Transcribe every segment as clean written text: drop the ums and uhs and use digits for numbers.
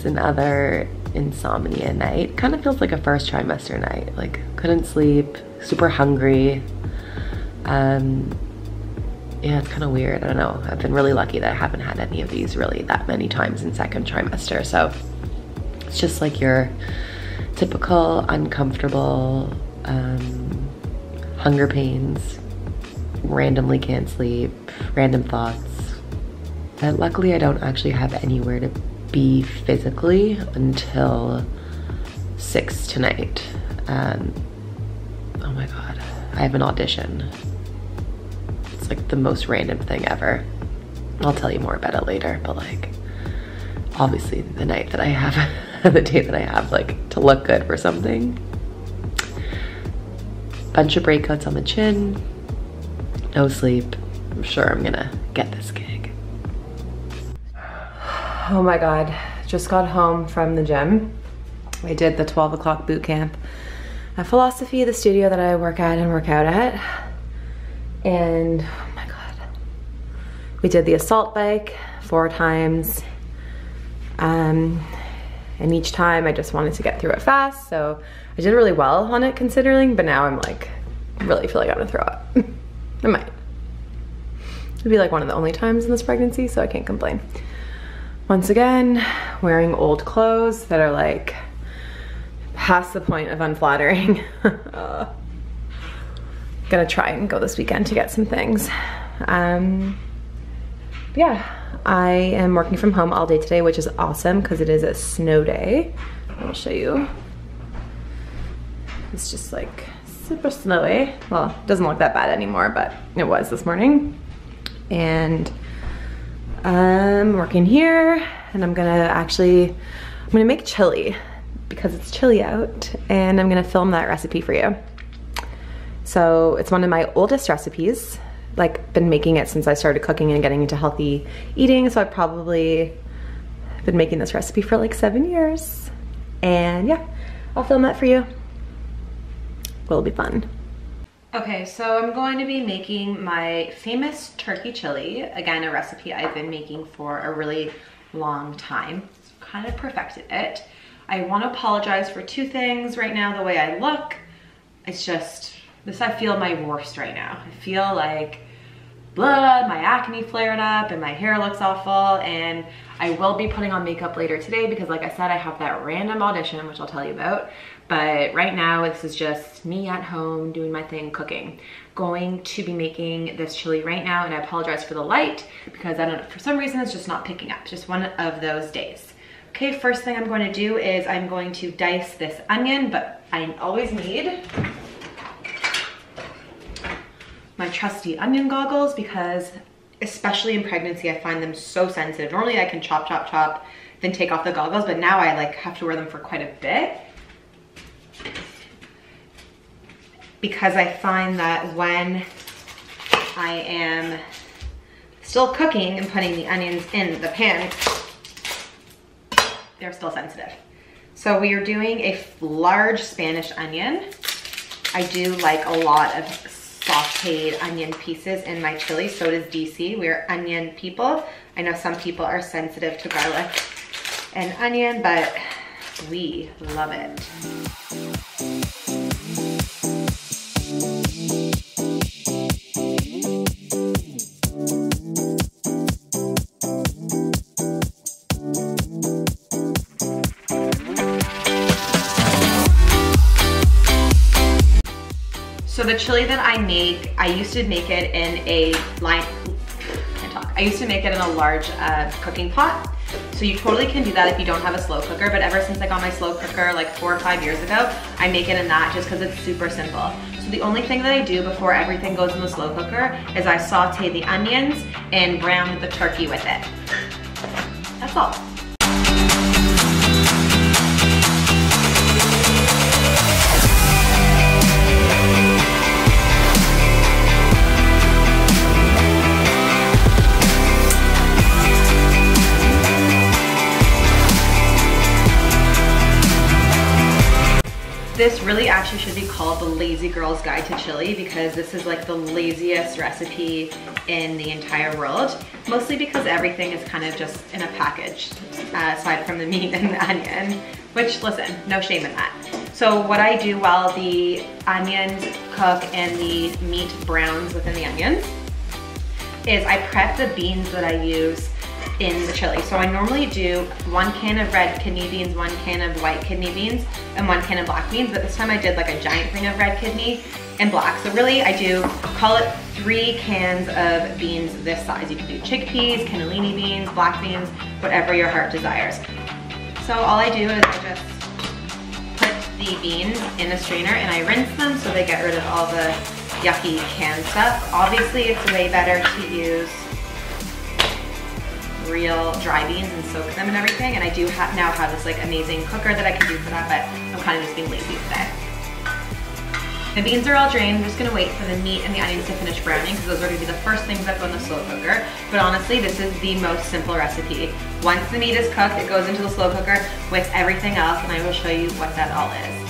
was another insomnia night. Kind of feels like a first trimester night. Like, couldn't sleep, super hungry. Yeah, it's kind of weird. I don't know. I've been really lucky that I haven't had any of these really that many times in second trimester. So it's just like your typical uncomfortable hunger pains, randomly can't sleep, random thoughts. But luckily I don't actually have anywhere to be physically until 6 tonight. Oh my God, I have an audition. It's like the most random thing ever. I'll tell you more about it later, but like, obviously the night that I have, the day that I have like to look good for something. Bunch of breakouts on the chin, no sleep. I'm sure I'm gonna get this gig. Oh my God, just got home from the gym. I did the 12 o'clock boot camp at Philosophy, the studio that I work at and work out at. And oh my God, we did the assault bike 4 times. And each time I just wanted to get through it fast. So I did really well on it considering, but now I'm like, really feel like I'm gonna throw up. I might. It'd be like one of the only times in this pregnancy, so I can't complain. Once again, wearing old clothes that are like past the point of unflattering. Gonna try and go this weekend to get some things. Yeah, I am working from home all day today, which is awesome because it is a snow day. I'll show you. It's just like super snowy. Well, it doesn't look that bad anymore, but it was this morning. And I'm working here, and I'm gonna make chili because it's chilly out, and I'm gonna film that recipe for you. So it's one of my oldest recipes. Like, been making it since I started cooking and getting into healthy eating. So I've probably been making this recipe for like 7 years. And yeah, I'll film that for you. Will be fun. Okay, so I'm going to be making my famous turkey chili. Again, a recipe I've been making for a really long time. Kind of perfected it. I want to apologize for 2 things right now. The way I look, it's just, I feel my worst right now. I feel like blood, my acne flared up, and my hair looks awful. And I will be putting on makeup later today because, like I said, I have that random audition, which I'll tell you about. But right now, this is just me at home doing my thing, cooking. Going to be making this chili right now, and I apologize for the light because I don't know, for some reason it's just not picking up. Just one of those days. Okay, first thing I'm going to do is I'm going to dice this onion, but I always need my trusty onion goggles because, especially in pregnancy, I find them so sensitive. Normally I can chop, chop, chop, then take off the goggles, but now I like have to wear them for quite a bit because I find that when I am still cooking and putting the onions in the pan, they're still sensitive. So we are doing a large Spanish onion. I do like a lot of sauteed onion pieces in my chili. So does DC. We're onion people. I know some people are sensitive to garlic and onion, but we love it. So the chili that I make, I used to make it in a I used to make it in a large cooking pot. So you totally can do that if you don't have a slow cooker, but ever since I got my slow cooker like 4 or 5 years ago, I make it in that just because it's super simple. So the only thing that I do before everything goes in the slow cooker is I saute the onions and brown the turkey with it. That's all. This really actually should be called the Lazy Girl's Guide to Chili because this is like the laziest recipe in the entire world. Mostly because everything is kind of just in a package, aside from the meat and the onion, which, listen, no shame in that. So what I do while the onions cook and the meat browns within the onions is I prep the beans that I use in the chili. So I normally do 1 can of red kidney beans, 1 can of white kidney beans, and 1 can of black beans, but this time I did like a giant thing of red kidney and black. So really I do, call it 3 cans of beans this size. You can do chickpeas, cannellini beans, black beans, whatever your heart desires. So all I do is I just put the beans in a strainer and I rinse them so they get rid of all the yucky canned stuff. Obviously it's way better to use real dry beans and soak them and everything, and I do now have this like amazing cooker that I can do for that, but I'm kind of just being lazy today. The beans are all drained. I'm just gonna wait for the meat and the onions to finish browning because those are gonna be the first things that go in the slow cooker. But honestly, this is the most simple recipe. Once the meat is cooked, it goes into the slow cooker with everything else, and I will show you what that all is.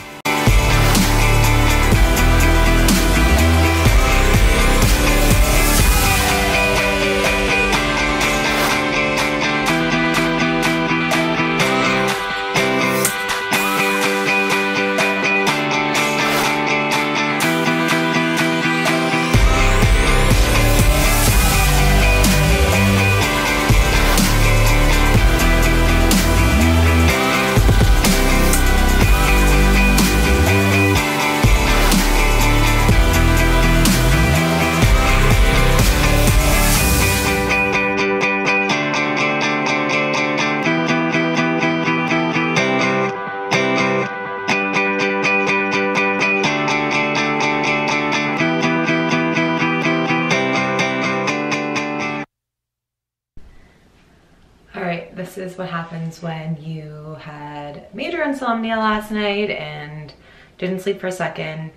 This is what happens when you had major insomnia last night and didn't sleep for a second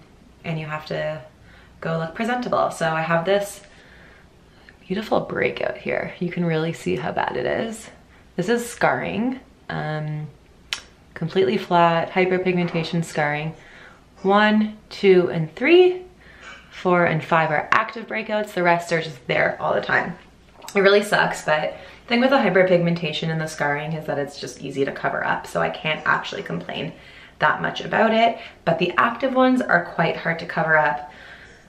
and you have to go look presentable. So I have this beautiful breakout here. You can really see how bad it is. This is scarring, completely flat, hyperpigmentation scarring. 1, 2, and 3, 4, and 5 are active breakouts. The rest are just there all the time. It really sucks, but the thing with the hyperpigmentation and the scarring is that it's just easy to cover up, so I can't actually complain that much about it. But the active ones are quite hard to cover up,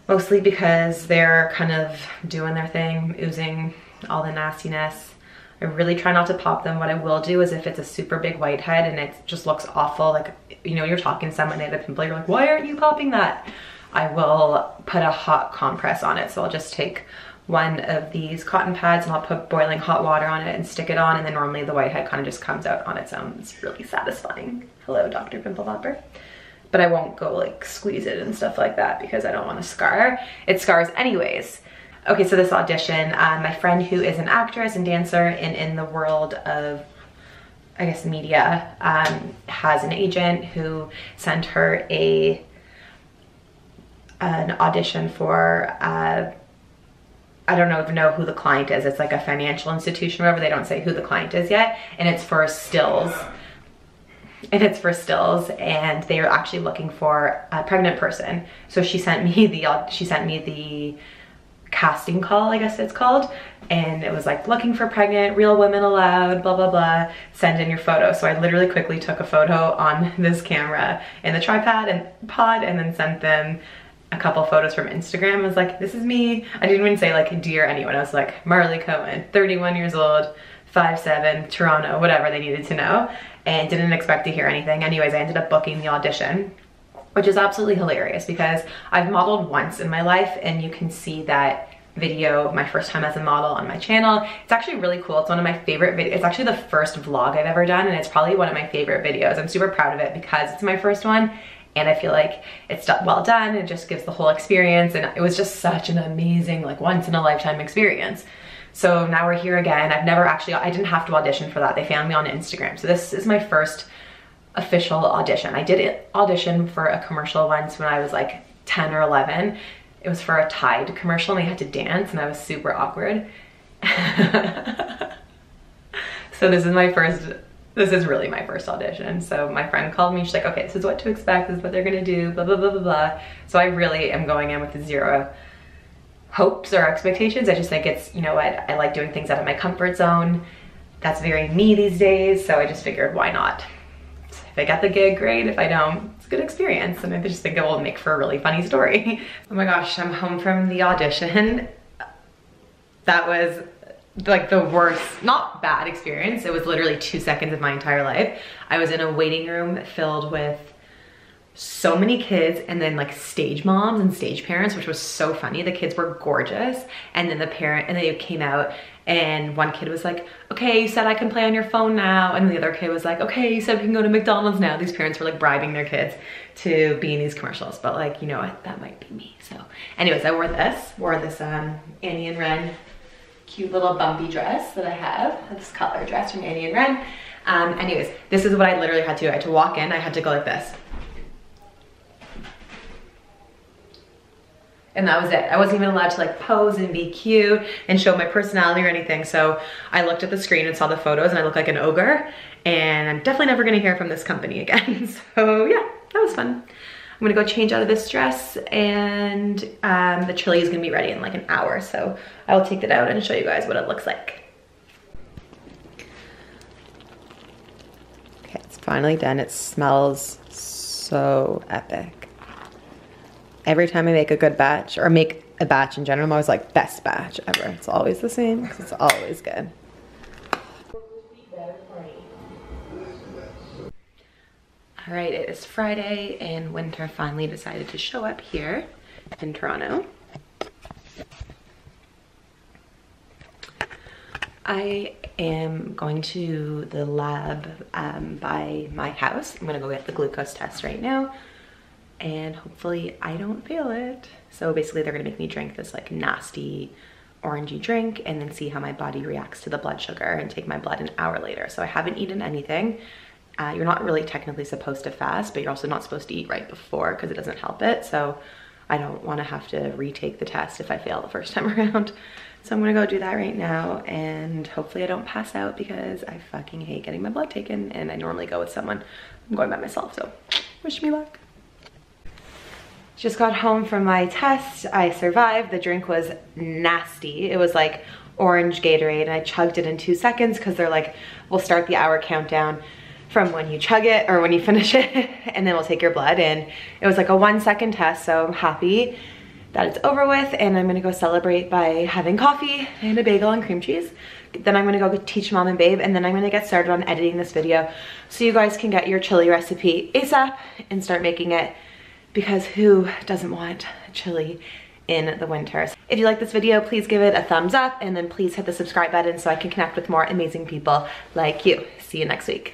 mostly because they're kind of doing their thing, oozing all the nastiness. I really try not to pop them. What I will do is if it's a super big whitehead and it just looks awful, like, you know, you're talking to someone, they have a pimple, you're like, why aren't you popping that? I will put a hot compress on it. So I'll just take one of these cotton pads and I'll put boiling hot water on it and stick it on, and then normally the whitehead kind of just comes out on its own. It's really satisfying. Hello, Dr. Pimple Popper. But I won't go like squeeze it and stuff like that because I don't want to scar. It scars anyways. Okay, so this audition, my friend who is an actress and dancer and in the world of, I guess, media, has an agent who sent her an audition for I don't even know who the client is. It's like a financial institution or whatever. They don't say who the client is yet. And it's for stills. And and they are actually looking for a pregnant person. So she sent me the casting call, I guess it's called. And it was like, looking for pregnant, real women allowed, blah, blah, blah. Send in your photo. So I literally quickly took a photo on this camera in the tripod and pod and then sent them a couple photos from Instagram. I was like, this is me. I didn't even say like dear anyone. I was like, Marley Cohen, 31 years old, 5'7", Toronto, whatever they needed to know, and didn't expect to hear anything. Anyways, I ended up booking the audition, which is absolutely hilarious because I've modeled once in my life, and you can see that video, my first time as a model, on my channel. It's actually really cool. It's one of my favorite videos. It's actually the first vlog I've ever done, and it's probably one of my favorite videos. I'm super proud of it because it's my first one. And I feel like it's well done. It just gives the whole experience. And it was just such an amazing, like, once in a lifetime experience. So now we're here again. I didn't have to audition for that. They found me on Instagram. So this is my first official audition. I did audition for a commercial once when I was like 10 or 11. It was for a Tide commercial and we had to dance and I was super awkward. So this is my first This is really my first audition. So my friend called me, she's like, okay, this is what to expect, this is what they're gonna do, blah, blah, blah, blah, blah. So I really am going in with zero hopes or expectations. I just think it's, you know what, I like doing things out of my comfort zone. That's very me these days, so I just figured, why not? If I get the gig, great. If I don't, it's a good experience. And I just think it will make for a really funny story. Oh my gosh, I'm home from the audition. That was like the worst, not bad experience. It was literally 2 seconds of my entire life. I was in a waiting room filled with so many kids and then like stage moms and stage parents, which was so funny. The kids were gorgeous. And then they came out and one kid was like, okay, you said I can play on your phone now. And the other kid was like, okay, you said we can go to McDonald's now. These parents were like bribing their kids to be in these commercials. But like, you know what, that might be me. So anyways, I wore this Annie and Ren cute little bumpy dress that I have. This color dress from Annie and Ren. Anyways, this is what I literally had to do. I had to walk in, I had to go like this. And that was it. I wasn't even allowed to like pose and be cute and show my personality or anything. So I looked at the screen and saw the photos and I look like an ogre, and I'm definitely never gonna hear from this company again. So yeah, that was fun. I'm gonna go change out of this dress, and the chili is gonna be ready in like an hour. So I will take it out and show you guys what it looks like. Okay, it's finally done. It smells so epic. Every time I make a good batch, or make a batch in general, I'm always like, best batch ever. It's always the same, because it's always good. All right, it is Friday, and Winter finally decided to show up here in Toronto. I am going to the lab by my house. I'm gonna go get the glucose test right now, and hopefully I don't fail it. So basically they're gonna make me drink this like nasty orangey drink and then see how my body reacts to the blood sugar and take my blood an hour later. So I haven't eaten anything. You're not really technically supposed to fast, but you're also not supposed to eat right before because it doesn't help it. So I don't want to have to retake the test if I fail the first time around. So I'm gonna go do that right now, and hopefully I don't pass out because I fucking hate getting my blood taken, and I normally go with someone. I'm going by myself, so wish me luck. Just got home from my test. I survived. The drink was nasty. It was like orange Gatorade, and I chugged it in 2 seconds because they're like, we'll start the hour countdown from when you chug it or when you finish it, and then we'll take your blood. And it was like a 1 second test, so I'm happy that it's over with, and I'm gonna go celebrate by having coffee and a bagel and cream cheese. Then I'm gonna go teach Mom and Babe, and then I'm gonna get started on editing this video so you guys can get your chili recipe ASAP and start making it, because who doesn't want chili in the winter? If you like this video, please give it a thumbs up, and then please hit the subscribe button so I can connect with more amazing people like you. See you next week.